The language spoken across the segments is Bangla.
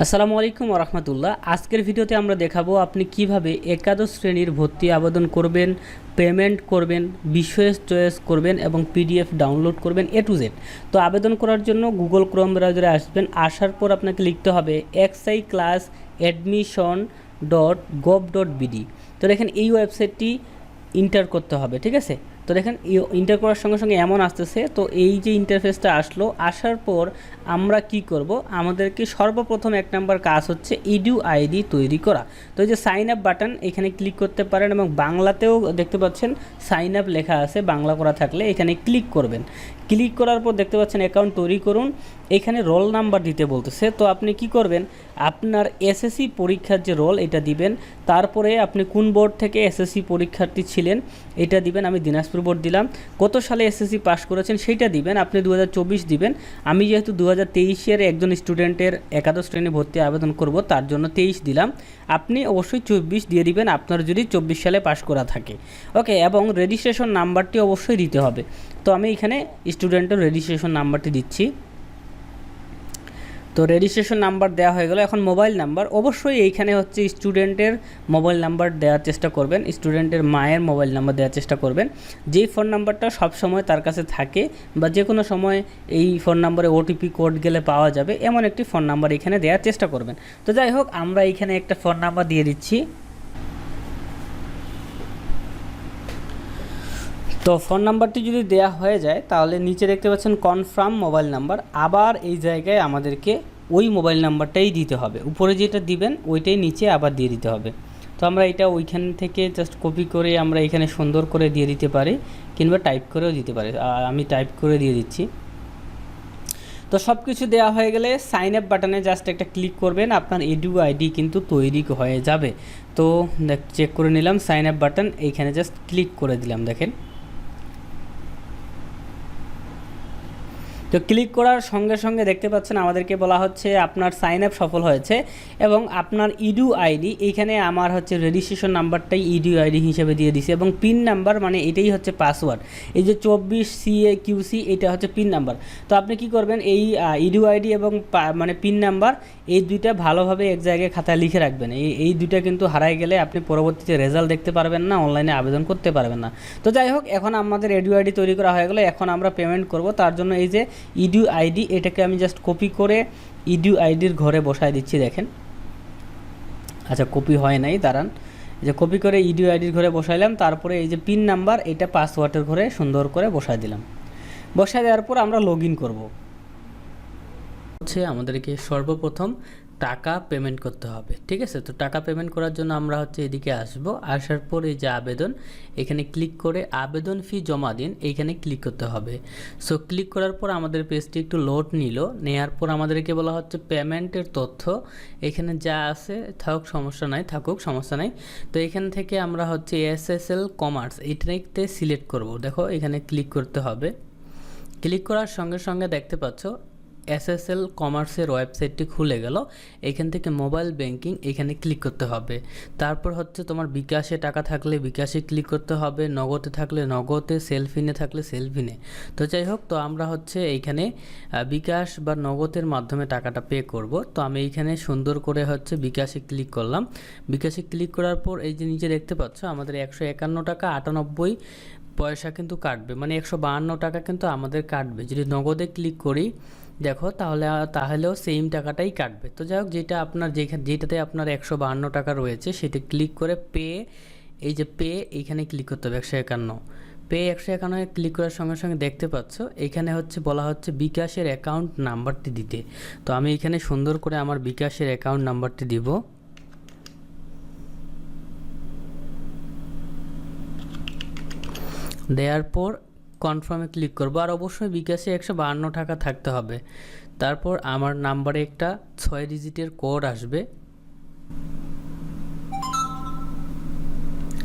আসসালামু আলাইকুম ওরহমতুল্লাহ। আজকের ভিডিওতে আমরা দেখাবো আপনি কিভাবে একাদশ শ্রেণীর ভর্তি আবেদন করবেন, পেমেন্ট করবেন, বিষয় চয়েস করবেন এবং পিডিএফ ডাউনলোড করবেন A to Z। তো আবেদন করার জন্য গুগল ক্রোম ব্রাউজারে আসবেন। আসার পর আপনাকে লিখতে হবে xiclassadmission.gov.bd। তো দেখেন এই ওয়েবসাইটটি ইন্টার করতে হবে, ঠিক আছে। তো দেখেন ইন্টার করার সঙ্গে সঙ্গে এমন আসতেছে। তো এই যে ইন্টারফেসটা আসলো, আসার পর আমরা কি করব, আমাদেরকে সর্বপ্রথম এক নাম্বার কাজ হচ্ছে ইডু আইডি তৈরি করা। তো এই যে সাইন আপ বাটন, এখানে ক্লিক করতে পারেন এবং বাংলাতেও দেখতে পাচ্ছেন সাইন আপ লেখা আছে, বাংলা করা থাকলে এখানে ক্লিক করবেন। ক্লিক করার পর দেখতে পাচ্ছেন অ্যাকাউন্ট তৈরি করুন। এখানে রোল নাম্বার দিতে বলতেছে। তো আপনি কি করবেন, আপনার এসএসসি পরীক্ষার যে রোল এটা দিবেন। তারপরে আপনি কোন বোর্ড থেকে এসএসসি পরীক্ষার্থী ছিলেন এটা দিবেন। আমি দিনাজপুর বোর্ড দিলাম। কত সালে এসএসসি পাস করেছেন সেইটা দিবেন। আপনি 2024 দিবেন। আমি যেহেতু 2023-এর একজন স্টুডেন্টের একাদশ শ্রেণী ভর্তি আবেদন করব, তার জন্য 23 দিলাম। আপনি অবশ্যই 24 দিয়ে দিবেন আপনার যদি 24 সালে পাস করা থাকে। ওকে, এবং রেজিস্ট্রেশন নাম্বারটি অবশ্যই দিতে হবে। তো আমি এখানে স্টুডেন্টের রেজিস্ট্রেশন নাম্বারটি দিচ্ছি। তো রেজিস্ট্রেশন নাম্বার দেওয়া হয়ে গেল। এখন মোবাইল নাম্বার, অবশ্যই এইখানে হচ্ছে স্টুডেন্টের মোবাইল নাম্বার দেওয়ার চেষ্টা করবেন, স্টুডেন্টের মায়ের মোবাইল নাম্বার দেওয়ার চেষ্টা করবেন। যেই ফোন নাম্বারটা সব সময় তার কাছে থাকে বা যে কোনো সময় এই ফোন নাম্বারে ওটিপি কোড গেলে পাওয়া যাবে, এমন একটি ফোন নাম্বার এখানে দেওয়ার চেষ্টা করবেন। তো যাই হোক, আমরা এখানে একটা ফোন নাম্বার দিয়ে দিচ্ছি। তো ফোন নাম্বারটি যদি দেয়া হয়ে যায় তাহলে নিচে দেখতে পাচ্ছেন কনফার্ম মোবাইল নাম্বার। আবার এই জায়গায় আমাদেরকে ওই মোবাইল নাম্বারটাই দিতে হবে, উপরে যেটা দিবেন ওইটাই নিচে আবার দিয়ে দিতে হবে। তো আমরা এটা ওইখান থেকে জাস্ট কপি করে আমরা এখানে সুন্দর করে দিয়ে দিতে পারি, কিংবা টাইপ করেও দিতে পারি। আমি টাইপ করে দিয়ে দিচ্ছি। তো সব কিছু দেওয়া হয়ে গেলে সাইন আপ বাটনে জাস্ট একটা ক্লিক করবেন, আপনার এডু আইডি কিন্তু তৈরি হয়ে যাবে। তো চেক করে নিলাম, সাইন আপ বাটন এইখানে জাস্ট ক্লিক করে দিলাম। দেখেন, তো ক্লিক করার সঙ্গে সঙ্গে দেখতে পাচ্ছেন আমাদেরকে বলা হচ্ছে আপনার সাইন আপ সফল হয়েছে এবং আপনার ইডু আইডি, এইখানে আমার হচ্ছে রেজিস্ট্রেশন নাম্বারটাই ইডু আইডি হিসেবে দিয়ে দিছে এবং পিন নাম্বার মানে এটাই হচ্ছে পাসওয়ার্ড। এই যে 24CAQC এটা হচ্ছে পিন নাম্বার। তো আপনি কি করবেন, এই ইডু আইডি এবং মানে পিন নাম্বার এই দুইটা ভালোভাবে এক জায়গায় খাতায় লিখে রাখবেন। এই দুইটা কিন্তু হারাই গেলে আপনি পরবর্তীতে রেজাল্ট দেখতে পারবেন না, অনলাইনে আবেদন করতে পারবেন না। তো যাই হোক, এখন আমাদের ইডু আইডি তৈরি করা হয়ে গেলো। এখন আমরা পেমেন্ট করব। তার জন্য এই যে ইডু আইডি, এটাকে আমি জাস্ট কপি করে ইডু আইডির ঘরে বসায় দিচ্ছি। দেখেন, আচ্ছা কপি হয় নাই, দাঁড়ান। এই যে কপি করে ইডু আইডির ঘরে বসাইলাম। তারপরে এই যে পিন নাম্বার, এটা পাসওয়ার্ডের ঘরে সুন্দর করে বসায় দিলাম। বসায় দেওয়ার পর আমরা লগ ইন করবো। হচ্ছে আমাদেরকে সর্বপ্রথম টাকা পেমেন্ট করতে হবে, ঠিক আছে। তো টাকা পেমেন্ট করার জন্য আমরা হচ্ছে এদিকে আসব। আসার পর এই যে আবেদন, এখানে ক্লিক করে আবেদন ফি জমা দিন, এইখানে ক্লিক করতে হবে। সো ক্লিক করার পর আমাদের পেজটি একটু লোড নেওয়ার পর আমাদেরকে বলা হচ্ছে পেমেন্টের তথ্য এখানে যা আছে থাকুক, সমস্যা নাই, থাকুক সমস্যা নাই। তো এখান থেকে আমরা হচ্ছে SSL কমার্স এইটাতে সিলেক্ট করব। দেখো এখানে ক্লিক করতে হবে। ক্লিক করার সঙ্গে সঙ্গে দেখতে পাচ্ছ SSL কমার্সের ওয়েবসাইটটি খুলে গেল। এখান থেকে মোবাইল ব্যাংকিং এখানে ক্লিক করতে হবে। তারপর হচ্ছে তোমার বিকাশে টাকা থাকলে বিকাশে ক্লিক করতে হবে, নগদে থাকলে নগদে, সেলফিনে থাকলে সেলফিনে। তো যাই হোক, তো আমরা হচ্ছে এইখানে বিকাশ বা নগদের মাধ্যমে টাকাটা পে করব। তো আমি এইখানে সুন্দর করে হচ্ছে বিকাশে ক্লিক করলাম। বিকাশে ক্লিক করার পর এই যে নিচে দেখতে পাচ্ছ আমাদের 151 টাকা 98 পয়সা কিন্তু কাটবে, মানে 152 টাকা কিন্তু আমাদের কাটবে। যদি নগদে ক্লিক করি দেখো তাহলেও সেম টাকাটাই কাটবে। তো যাই হোক, যেটা আপনার যেটাতে আপনার 152 টাকা রয়েছে সেটা ক্লিক করে পে, এই যে পে এইখানে ক্লিক করতে হবে। 151 পে 151 ক্লিক করার সঙ্গে সঙ্গে দেখতে পাচ্ছ এখানে হচ্ছে বলা হচ্ছে বিকাশের অ্যাকাউন্ট নাম্বারটি দিতে। তো আমি এখানে সুন্দর করে আমার বিকাশের অ্যাকাউন্ট নাম্বারটি দিব। দেওয়ার পর কনফার্মে ক্লিক করবো। আর অবশ্যই বিকাশে 152 টাকা থাকতে হবে। তারপর আমার নাম্বারে একটা 6 ডিজিটের কোড আসবে।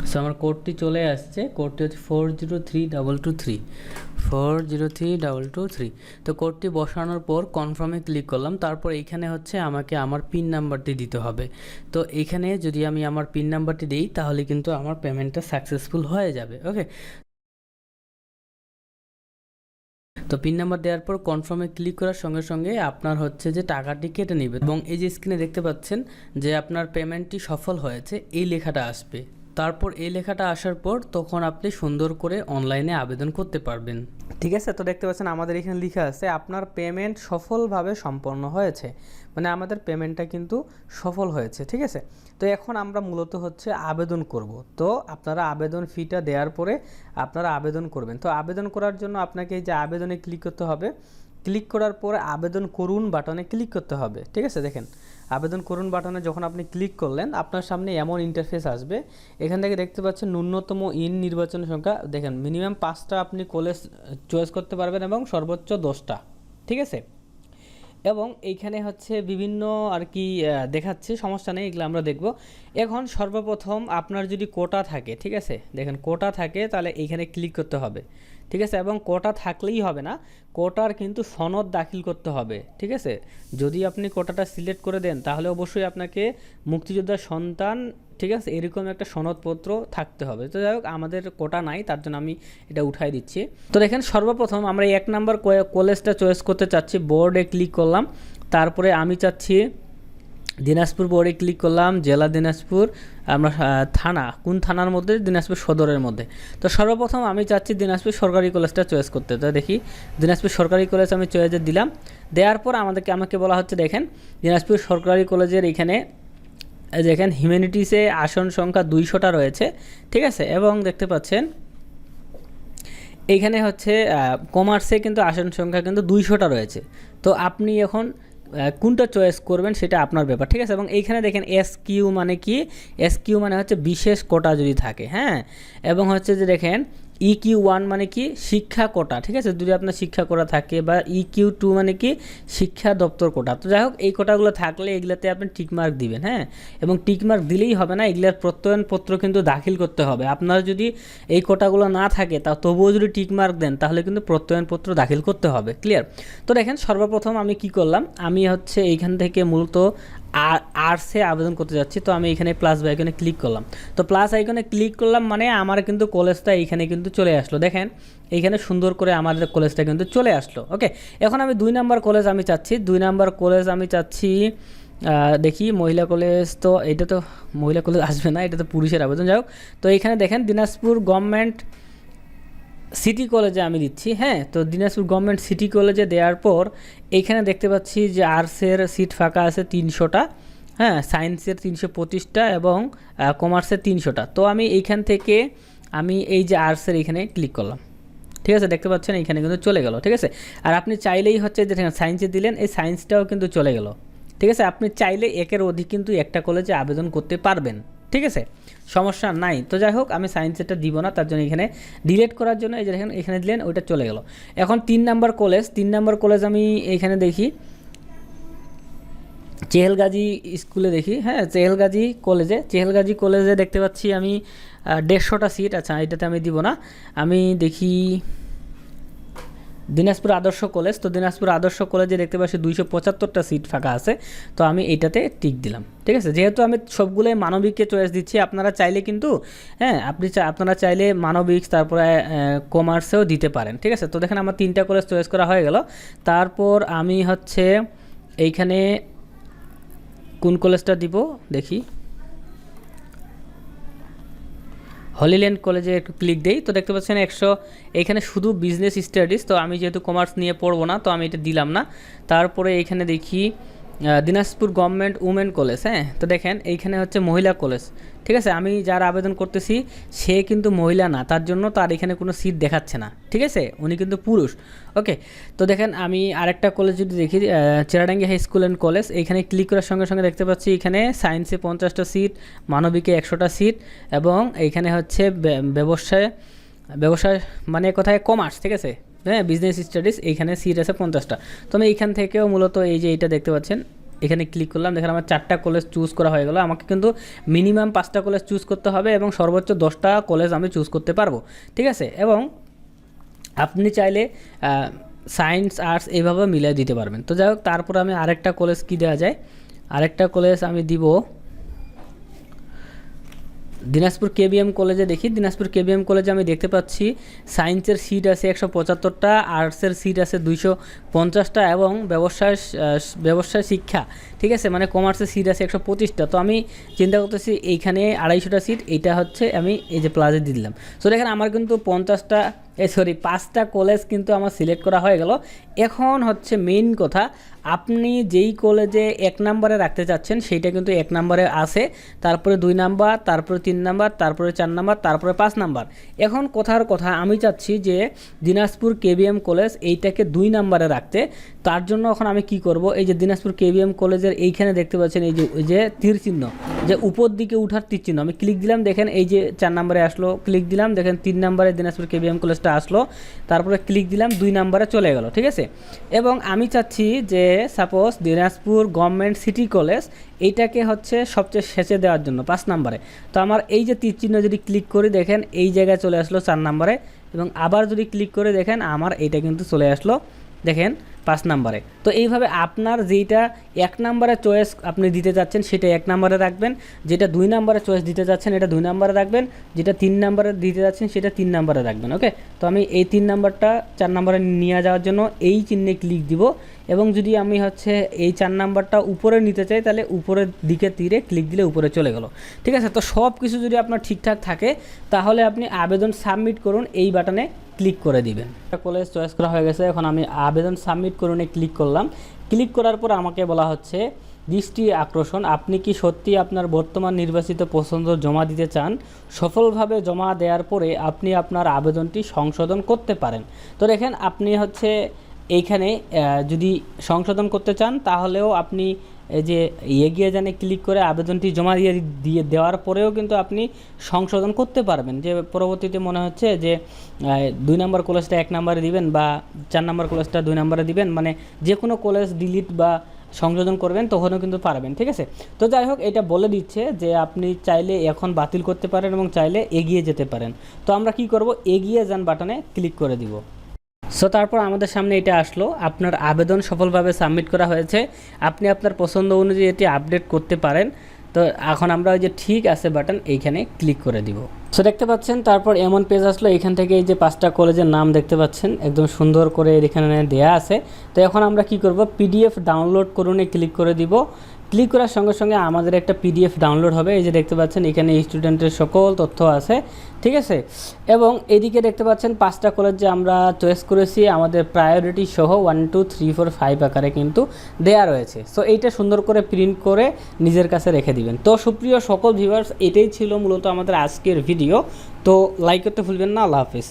সো আমার কোডটি চলে আসছে। কোডটি হচ্ছে 403223 403223। তো কোডটি বসানোর পর কনফার্মে ক্লিক করলাম। তারপর এইখানে হচ্ছে আমাকে আমার পিন নাম্বারটি দিতে হবে। তো এখানে যদি আমি আমার পিন নাম্বারটি দিই তাহলে কিন্তু আমার পেমেন্টটা সাকসেসফুল হয়ে যাবে। ওকে, তো পিন নাম্বার দেওয়ার পর কনফার্মে ক্লিক করার সঙ্গে সঙ্গে আপনার হচ্ছে যে টাকাটি কেটে নেবে এবং এই যে স্ক্রিনে দেখতে পাচ্ছেন যে আপনার পেমেন্টটি সফল হয়েছে এই লেখাটা আসবে। তারপর এই লেখাটা আসার পর তখন আপনি সুন্দর করে অনলাইনে আবেদন করতে পারবেন। ঠিক আছে, তো দেখতে পাচ্ছেন আমাদের এখানে লেখা আছে আপনার পেমেন্ট সফলভাবে সম্পন্ন হয়েছে, মানে আমাদের পেমেন্টটা কিন্তু সফল হয়েছে। ঠিক আছে, তো এখন আমরা মূলত হচ্ছে আবেদন করব। তো আপনারা আবেদন ফিটা দেওয়ার পরে আপনারা আবেদন করবেন। তো আবেদন করার জন্য আপনাকে এই যে আবেদনে ক্লিক করতে হবে। ক্লিক করার পরে আবেদন করুন বাটনে ক্লিক করতে হবে। ঠিক আছে, দেখেন আবেদন করুন বাটনে যখন আপনি ক্লিক করলেন আপনার সামনে এমন ইন্টারফেস আসবে। এখান থেকে দেখতে পাচ্ছেন ন্যূনতম নির্বাচন সংখ্যা, দেখেন মিনিমাম 5টা আপনি কলেজ চয়েস করতে পারবেন এবং সর্বোচ্চ 10টা। ঠিক আছে, এবং এইখানে হচ্ছে বিভিন্ন আর কি দেখাচ্ছে, সমস্যা নেই, এগুলো আমরা দেখব। এখন সর্বপ্রথম আপনার যদি কোটা থাকে, ঠিক আছে, দেখেন কোটা থাকে তাহলে এইখানে ক্লিক করতে হবে। ঠিক আছে, এবং কোটা থাকলেই হবে না, কোটার কিন্তু সনদ দাখিল করতে হবে। ঠিক আছে, যদি আপনি কোটাটা সিলেক্ট করে দেন তাহলে অবশ্যই আপনাকে মুক্তিযোদ্ধার সন্তান, ঠিক আছে, এরকম একটা সনদপত্র থাকতে হবে। তো যাই হোক আমাদের কোটা নাই, তার জন্য আমি এটা উঠাই দিচ্ছি। তো দেখেন সর্বপ্রথম আমরা 1 নাম্বার কলেজটা চয়েস করতে চাচ্ছি, বোর্ডে ক্লিক করলাম। তারপরে আমি চাচ্ছি দিনাজপুর, বোর্ডে ক্লিক করলাম, জেলা দিনাজপুর, আমরা থানা, কোন থানার মধ্যে, দিনাজপুর সদরের মধ্যে। তো সর্বপ্রথম আমি চাচ্ছি দিনাজপুর সরকারি কলেজটা চয়েস করতে। তো দেখি দিনাজপুর সরকারি কলেজ আমি চয়েসে দিলাম। দেওয়ার পর আমাকে বলা হচ্ছে দেখেন দিনাজপুর সরকারি কলেজের এখানে দেখেন হিউম্যানিটিসে আসন সংখ্যা 200টা রয়েছে। ঠিক আছে, এবং দেখতে পাচ্ছেন এইখানে হচ্ছে কমার্সে কিন্তু আসন সংখ্যা কিন্তু 200টা রয়েছে। তো আপনি এখন কোনটা চয়েস করবেন সেটা আপনার ব্যাপার। ঠিক আছে, এবং এইখানে দেখেন SQ মানে কি, SQ মানে হচ্ছে বিশেষ কোটা যদি থাকে, হ্যাঁ, এবং হচ্ছে যে দেখেন EQ1 মানে কি শিক্ষা কোটা। ঠিক আছে, যদি আপনার শিক্ষা কোটা থাকে, বা EQ2 মানে কি শিক্ষা দপ্তর কোটা। তো যাই হোক এই কোটাগুলো থাকলে এগুলাতে আপনি টিকমার্ক দিবেন, হ্যাঁ, এবং টিকমার্ক দিলেই হবে না, এগুলার প্রত্যয়নপত্র কিন্তু দাখিল করতে হবে। আপনার যদি এই কোটাগুলো না থাকে তা তবুও যদি টিকমার্ক দেন তাহলে কিন্তু প্রত্যয়নপত্র দাখিল করতে হবে। ক্লিয়ার? তো দেখেন সর্বপ্রথম আমি কি করলাম, আমি হচ্ছে এইখান থেকে মূলত আর্টসে আবেদন করতে যাচ্ছি। তো আমি এখানে প্লাস আইকনে ক্লিক করলাম। তো প্লাস আইকনে ক্লিক করলাম মানে আমার কিন্তু কলেজটা এইখানে কিন্তু চলে আসলো। দেখেন এইখানে সুন্দর করে আমাদের কলেজটা কিন্তু চলে আসলো। ওকে, এখন আমি 2 নাম্বার কলেজ আমি চাচ্ছি, 2 নাম্বার কলেজ আমি চাচ্ছি দেখি মহিলা কলেজ। তো এটা তো মহিলা কলেজ আসবে না, এটা তো পুরুষের আবেদন। যাই হোক, তো এইখানে দেখেন দিনাজপুর গভর্নমেন্ট সিটি কলেজে আমি দিচ্ছি। হ্যাঁ, তো দিনাজপুর গভর্নমেন্ট সিটি কলেজে দেওয়ার পর এইখানে দেখতে পাচ্ছি যে আর্টসের সিট ফাঁকা আছে 300টা, হ্যাঁ, সায়েন্সের 325টা এবং কমার্সের 300টা। তো আমি এইখান থেকে আমি এই যে আর্টসের এইখানে ক্লিক করলাম। ঠিক আছে, দেখতে পাচ্ছেন এইখানে কিন্তু চলে গেল। ঠিক আছে, আর আপনি চাইলেই হচ্ছে যে সায়েন্সে দিলেন, এই সায়েন্সটাও কিন্তু চলে গেল। ঠিক আছে, আপনি চাইলে একের অধিক কিন্তু একটা কলেজে আবেদন করতে পারবেন। ঠিক আছে, সমস্যা নাই। তো যাই হোক আমি সায়েন্সেরটা দিব না, তার জন্য এখানে ডিলিট করার জন্য এই যে দেখেন এখানে দিলেন, ওইটা চলে গেল। এখন 3 নাম্বার কলেজ, 3 নাম্বার কলেজ আমি এখানে দেখি চেহেলগাজী স্কুলে দেখি, হ্যাঁ, চেহেলগাজী কলেজে দেখতে পাচ্ছি আমি 150টা সিট। আচ্ছা, এটাতে আমি দিব না, আমি দেখি দিনাজপুর আদর্শ কলেজ। তো দিনাজপুর আদর্শ কলেজে দেখতে পাচ্ছি 275টা সিট ফাঁকা আছে। তো আমি এইটাতে টিক দিলাম। ঠিক আছে, যেহেতু আমি সবগুলোই মানবিককে চয়েস দিচ্ছি, আপনারা চাইলে কিন্তু, হ্যাঁ, আপনারা চাইলে মানবিক তারপরে কমার্সেও দিতে পারেন। ঠিক আছে, তো দেখেন আমার 3টা কলেজ চয়েস করা হয়ে গেল। তারপর আমি হচ্ছে এইখানে কোন কলেজটা দিব দেখি, হলিল্যান্ড কলেজে একটু ক্লিক দেই। তো দেখতে পাচ্ছেন 100, এখানে শুধু বিজনেস স্টাডিজ। তো আমি যেহেতু কমার্স নিয়ে পড়বো না, তো আমি এটা দিলাম না। তারপরে এইখানে দেখি দিনাজপুর গভর্নমেন্ট উমেন কলেজ, হ্যাঁ, তো দেখেন এইখানে হচ্ছে মহিলা কলেজ। ঠিক আছে, আমি যার আবেদন করতেছি সে কিন্তু মহিলা না, তার জন্য তার এখানে কোনো সিট দেখাচ্ছে না। ঠিক আছে, উনি কিন্তু পুরুষ। ওকে, তো দেখেন আমি আরেকটা কলেজ যদি দেখি চেরাডাঙ্গি হাই স্কুল অ্যান্ড কলেজ, এইখানে ক্লিক করার সঙ্গে সঙ্গে দেখতে পাচ্ছি এখানে সায়েন্সে 50টা সিট, মানবিকে 100টা সিট, এবং এইখানে হচ্ছে ব্যবসায় মানে কোথায় কমার্স, ঠিক আছে, হ্যাঁ, বিজনেস স্টাডিজ, এইখানে সিট আছে 50টা। তো আমি এইখান থেকেও মূলত এই যে এইটা দেখতে পাচ্ছেন এখানে ক্লিক করলাম, দেখেন আমার 4টা কলেজ চুজ করা হয়ে গেল। আমাকে কিন্তু মিনিমাম 5টা কলেজ চুজ করতে হবে এবং সর্বোচ্চ 10টা কলেজ আমি চুজ করতে পারবো। ঠিক আছে, এবং আপনি চাইলে সায়েন্স আর্টস এইভাবে মিলিয়ে দিতে পারবেন। তো যাই হোক, তারপর আমি আরেকটা কলেজ কি দেওয়া যায়, আরেকটা কলেজ আমি দিব দিনাজপুর কেবিএম কলেজে দেখি, দিনাজপুর কেবিএম কলেজে আমি দেখতে পাচ্ছি সায়েন্সের সিট আছে 175টা, আর্টসের সিট আছে 250টা এবং ব্যবসায় শিক্ষা, ঠিক আছে, মানে কমার্সের সিট আছে 125টা। তো আমি চিন্তা করতেছি এইখানে 250টা সিট, এইটা হচ্ছে আমি এই যে প্লাজে দিয়ে দিলাম। সো দেখেন আমার কিন্তু 5টা কলেজ কিন্তু আমার সিলেক্ট করা হয়ে গেল। এখন হচ্ছে মেইন কথা, আপনি যেই কলেজে 1 নম্বরে রাখতে চাচ্ছেন সেইটা কিন্তু 1 নম্বরে আছে, তারপরে 2 নাম্বার, তারপরে 3 নাম্বার, তারপরে 4 নাম্বার, তারপরে 5 নাম্বার। এখন কথার কথা আমি চাচ্ছি যে দিনাজপুর কেবিএম কলেজ এইটাকে 2 নাম্বারে রাখতে। তার জন্য এখন আমি কি করব, এই যে দিনাজপুর কেবিএম কলেজের এইখানে দেখতে পাচ্ছেন এই যে তীর চিহ্ন, যে উপর দিকে উঠার তীর চিহ্ন, আমি ক্লিক দিলাম, দেখেন এই যে 4 নম্বরে আসলো, ক্লিক দিলাম, দেখেন 3 নম্বরে দিনাজপুর কেবিএম কলেজটা আসলো, তারপরে ক্লিক দিলাম, 2 নম্বরে চলে গেল, ঠিক আছে। এবং আমি চাচ্ছি যে suppose Dinajpur government city college এইটাকে হচ্ছে সবচেয়ে শেষে দেওয়ার জন্য 5 নম্বরে। তো আমার এই যে তীর চিহ্ন যদি ক্লিক করি, দেখেন এই জায়গায় চলে আসলো 4 নম্বরে, এবং আবার যদি ক্লিক করে দেখেন আমার এইটা কিন্তু চলে আসলো দেখেন 5 নম্বরে। তো এইভাবে আপনার যেইটা 1 নম্বরে চয়েস আপনি দিতে চাচ্ছেন সেটা 1 নম্বরে রাখবেন, যেটা 2 নম্বরে চয়েস দিতে চাচ্ছেন এটা 2 নম্বরে রাখবেন, যেটা 3 নম্বরে দিতে যাচ্ছেন সেটা 3 নম্বরে রাখবেন। ওকে, তো আমি এই 3 নম্বরটা 4 নম্বরে নিয়ে যাওয়ার জন্য এই চিহ্নে ক্লিক দিব, এবং যদি আমি হচ্ছে এই 4 নম্বরটা উপরে নিতে চাই তাহলে উপরের দিকে তীরে ক্লিক দিলে উপরে চলে গেল, ঠিক আছে। তো সব কিছু যদি আপনার ঠিকঠাক থাকে তাহলে আপনি আবেদন সাবমিট করুন এই বাটনে ক্লিক করে দিবেন। কলেজ চয়েস করা হয়ে গেছে, এখন আমি আবেদন সাবমিট করুন ক্লিক করলাম। ক্লিক করার পর আমাকে বলা হচ্ছে দৃষ্টি আকর্ষণ, আপনি কি সত্যি আপনার বর্তমান নির্বাচিত পছন্দ জমা দিতে চান? সফলভাবে জমা দেওয়ার পরে আপনি আপনার আবেদনটি সংশোধন করতে পারেন। তো দেখেন আপনি হচ্ছে এইখানে যদি সংশোধন করতে চান তাহলেও আপনি এই যে এগিয়ে যানে ক্লিক করে আবেদনটি জমা দিয়ে দেওয়ার পরেও কিন্তু আপনি সংশোধন করতে পারবেন, যে পরবর্তীতে মনে হচ্ছে যে 2 নম্বর কলেজটা 1 নম্বরে দিবেন বা 4 নম্বর কলেজটা 2 নম্বরে দিবেন, মানে যে কোনো কলেজ ডিলিট বা সংশোধন করবেন তখনও কিন্তু পারবেন, ঠিক আছে। তো যাই হোক, এটা বলে দিচ্ছে যে আপনি চাইলে এখন বাতিল করতে পারেন এবং চাইলে এগিয়ে যেতে পারেন। তো আমরা কি করব, এগিয়ে যান বাটনে ক্লিক করে দিব। সো তারপর আমাদের সামনে এটা আসলো, আপনার আবেদন সফলভাবে সাবমিট করা হয়েছে, আপনি আপনার পছন্দ অনুযায়ী এটি আপডেট করতে পারেন। তো এখন আমরা ওই যে ঠিক আছে বাটন এইখানে ক্লিক করে দিব। সো দেখতে পাচ্ছেন তারপর এমন পেজ আসলো, এখান থেকে এই যে 5টা কলেজের নাম দেখতে পাচ্ছেন একদম সুন্দর করে এখানে দেয়া আছে। তো এখন আমরা কি করব, পিডিএফ ডাউনলোড করুন ক্লিক করে দিব। ক্লিক করার সঙ্গে সঙ্গে আমাদের একটা পিডিএফ ডাউনলোড হবে, এই যে দেখতে পাচ্ছেন এখানে স্টুডেন্টের সকল তথ্য আছে, ঠিক আছে। এবং এদিকে দেখতে পাচ্ছেন 5টা কলেজ যে আমরা চয়েস করেছি আমাদের প্রায়োরিটি সহ 1 2 3 4 5 আকারে কিন্তু দেয়া রয়েছে। সো এইটা সুন্দর করে প্রিন্ট করে নিজের কাছে রেখে দিবেন। তো সুপ্রিয় সকল ভিউয়ার্স, এটাই ছিল মূলত আমাদের আজকের ভিডিও। তো লাইক করতে ভুলবেন না। আল্লাহ হাফিজ।